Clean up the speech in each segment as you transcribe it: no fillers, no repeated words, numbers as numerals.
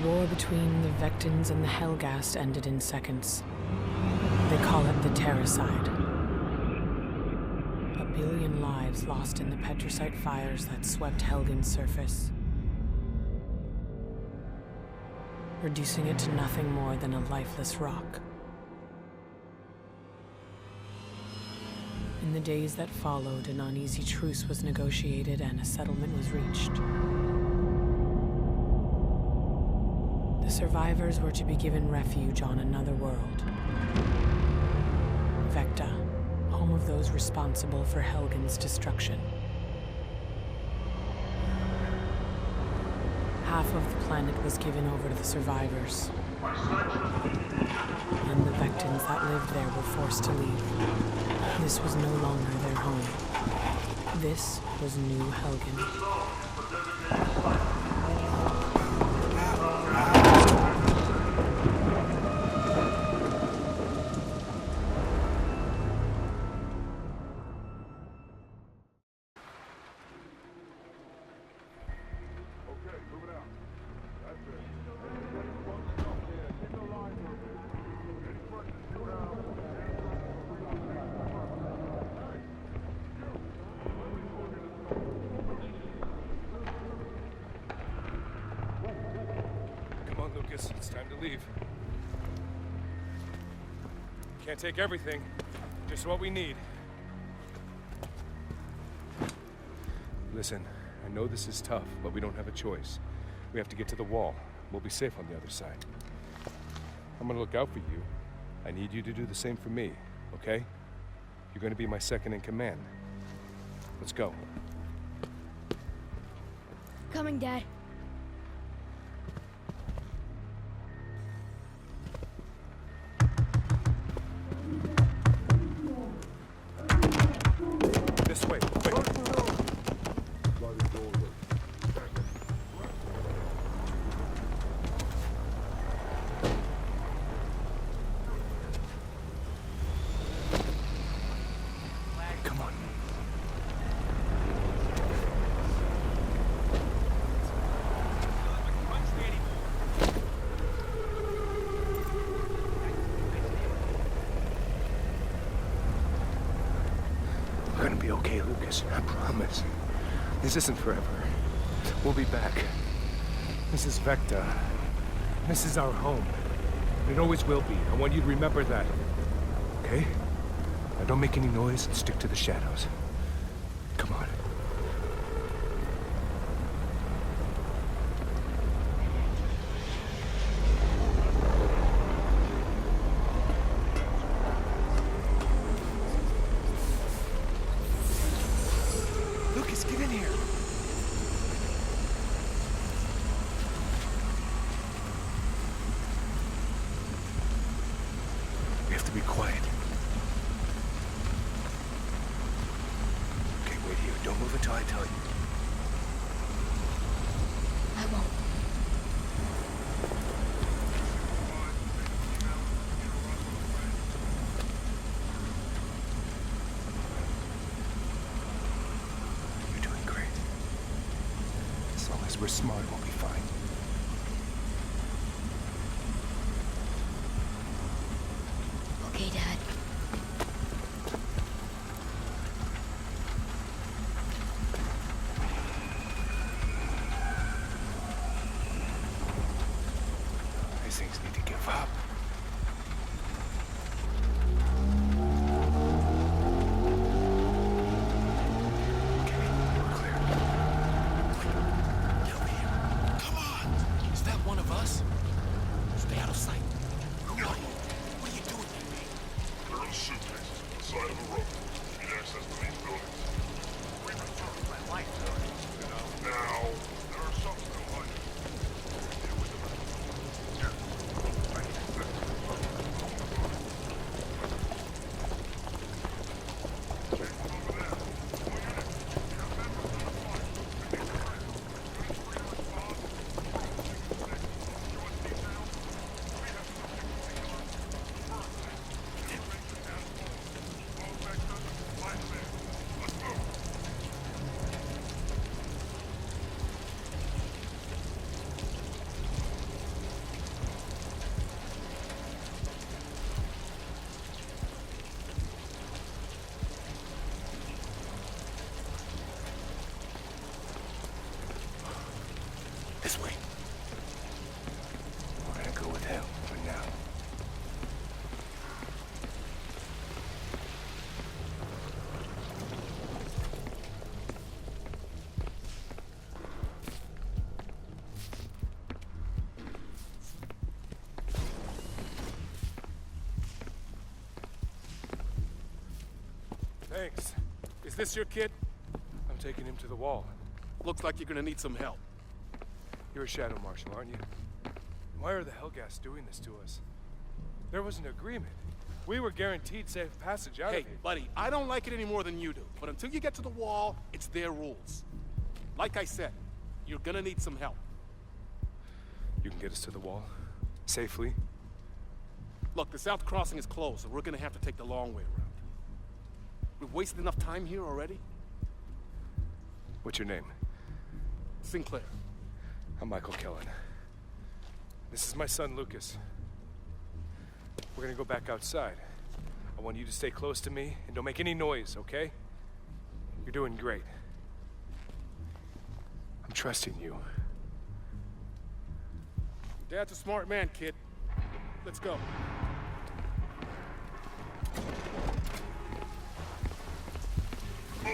war between the Vectans and the Helghast ended in seconds. They call it the Terracide. 1 billion lives lost in the petricite fires that swept Helgen's surface, reducing it to nothing more than a lifeless rock. In the days that followed, an uneasy truce was negotiated and a settlement was reached. The survivors were to be given refuge on another world. Vecta, home of those responsible for Helgen's destruction. Half of the planet was given over to the survivors, and the Vectans that lived there were forced to leave. This was no longer their home. This was New Helgen. It's time to leave. Can't take everything, just what we need. Listen, I know this is tough, but we don't have a choice. We have to get to the wall. We'll be safe on the other side. I'm gonna look out for you. I need you to do the same for me, okay? You're gonna be my second in command. Let's go. Coming, Dad. This way, quick. Come on. We're gonna be okay, Lucas. I promise. This isn't forever. We'll be back. This is Vecta. This is our home. It always will be. I want you to remember that. Okay? Now don't make any noise and stick to the shadows. Come on. Lucas, get in here. We have to be quiet. Okay, wait here. Don't move until I tell you. I won't. You're doing great. As long as we're smart, we'll be fine. Okay, Dad. These things need to give up. Okay, we're clear. Over here. Come on! Thanks. Is this your kid? I'm taking him to the wall. Looks like you're gonna need some help. You're a shadow marshal, aren't you? Why are the Hellgas doing this to us? There was an agreement. We were guaranteed safe passage out Hey, of here. buddy, I don't like it any more than you do. But until you get to the wall, it's their rules. Like I said, you're gonna need some help. You can get us to the wall? Safely? Look, the south crossing is closed, so we're gonna have to take the long way around. We've wasted enough time here already. What's your name? Sinclair. I'm Michael Kellen. This is my son, Lucas. We're gonna go back outside. I want you to stay close to me and don't make any noise, okay? You're doing great. I'm trusting you. Dad's a smart man, kid. Let's go. Move!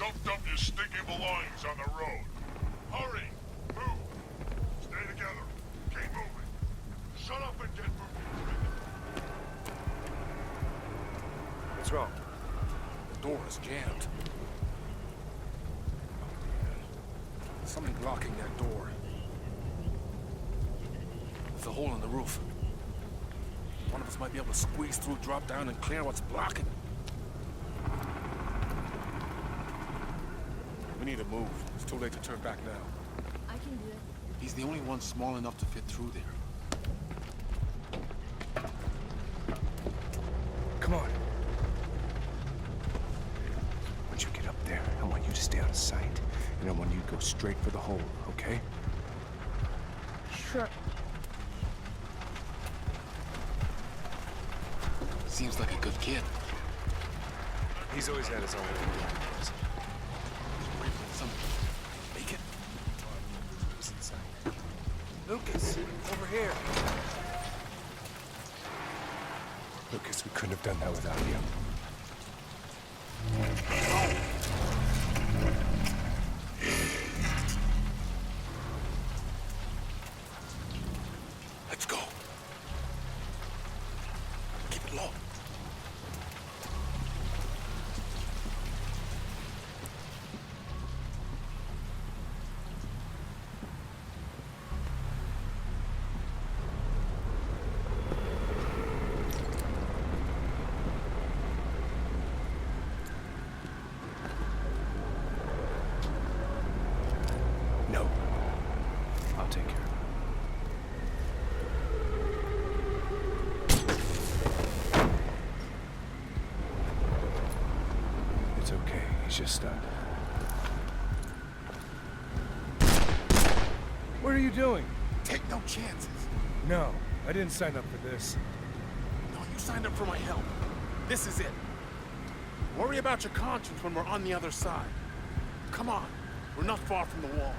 Don't dump your stinking belongings on the road. Hurry! Move! Stay together. Keep moving. Shut up and get moving. What's wrong? The door is jammed. Something blocking that door. There's a hole in the roof. One of us might be able to squeeze through, drop down, and clear what's blocking. We need to move. It's too late to turn back now. I can do it. He's the only one small enough to fit through there. Come on. Once you get up there, I want you to stay out of sight. And I want you to go straight for the hole, okay? Sure. Seems like a good kid. He's always had his own way of doing things. Make it. Who's inside? Lucas, over here. Lucas, we couldn't have done that without you. Let's go. Keep it low. No. I'll take care of it. It's okay. He's just stunned. What are you doing? Take no chances. No, I didn't sign up for this. No, you signed up for my help. This is it. Worry about your conscience when we're on the other side. Come on. We're not far from the wall.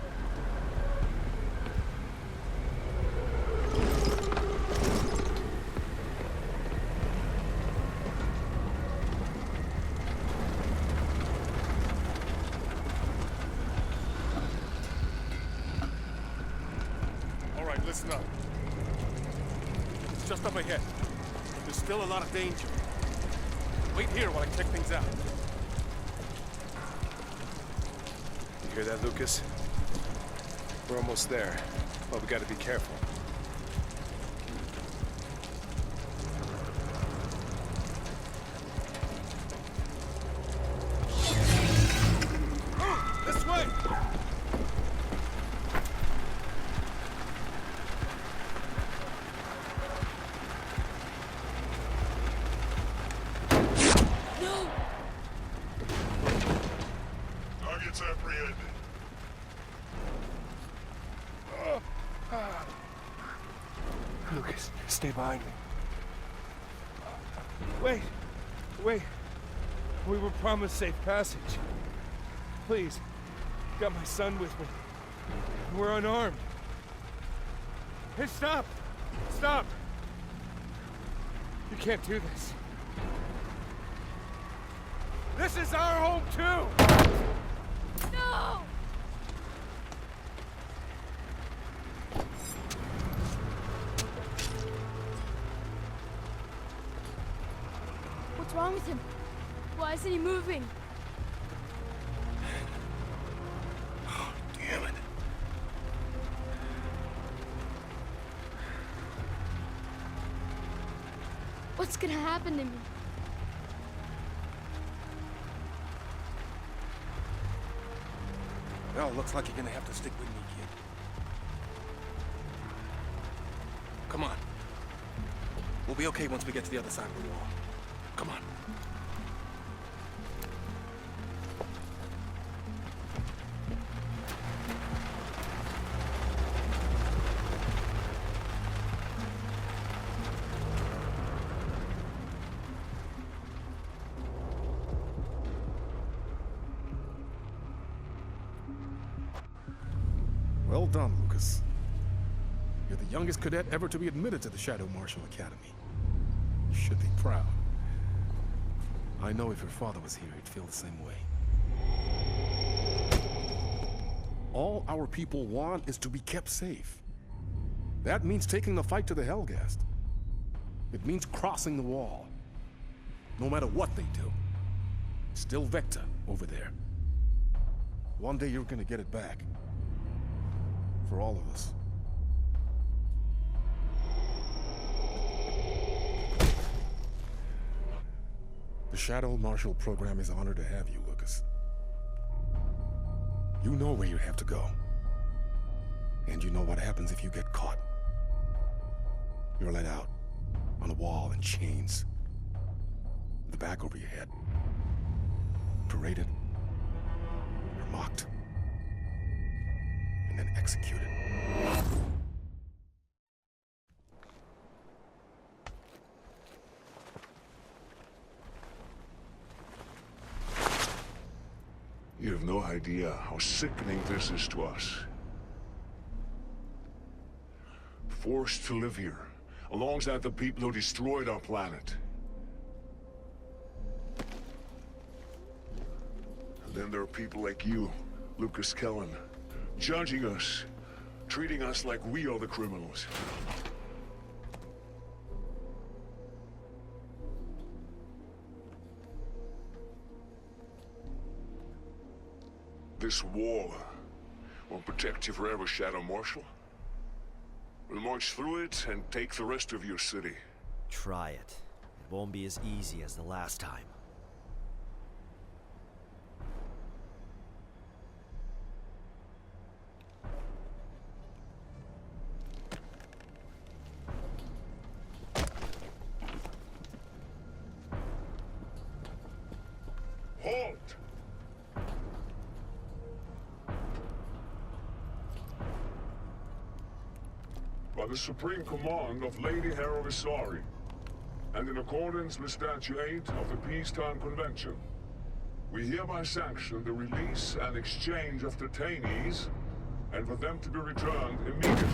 All right, listen up. It's just up ahead. There's still a lot of danger. Wait here while I check things out. You hear that, Lucas? We're almost there, but we gotta be careful. This way! No! Targets apprehended. Lucas, stay behind me. Wait, wait. We were promised safe passage. Please, got my son with me. We're unarmed. Hey, stop! Stop! You can't do this. This is our home, too! No! What's wrong with him? Why Why isn't he moving? Oh, damn it. What's gonna happen to me? Well, looks like you're gonna have to stick with me, kid. Come on. We'll be okay once we get to the other side of the wall. Come on. Well done, Lucas. You're the youngest cadet ever to be admitted to the Shadow Marshal Academy. You should be proud. I know if your father was here, he'd feel the same way. All our people want is to be kept safe. That means taking the fight to the Helghast. It means crossing the wall. No matter what they do. Still Vector over there. One day you're gonna get it back. For all of us. The Shadow Marshal program is honored to have you, Lucas. You know where you have to go. And you know what happens if you get caught. You're let out, on a wall in chains. The bag over your head. Paraded. You're mocked. And then executed. You have no idea how sickening this is to us. Forced to live here, alongside the people who destroyed our planet. And then there are people like you, Lucas Kellen, judging us, treating us like we are the criminals. This wall won't protect you forever, Shadow Marshal. We'll march through it and take the rest of your city. Try it. It won't be as easy as the last time. Halt! By the supreme command of Lady Herovisari, and in accordance with Statute 8 of the Peacetime Convention, we hereby sanction the release and exchange of detainees, and for them to be returned immediately.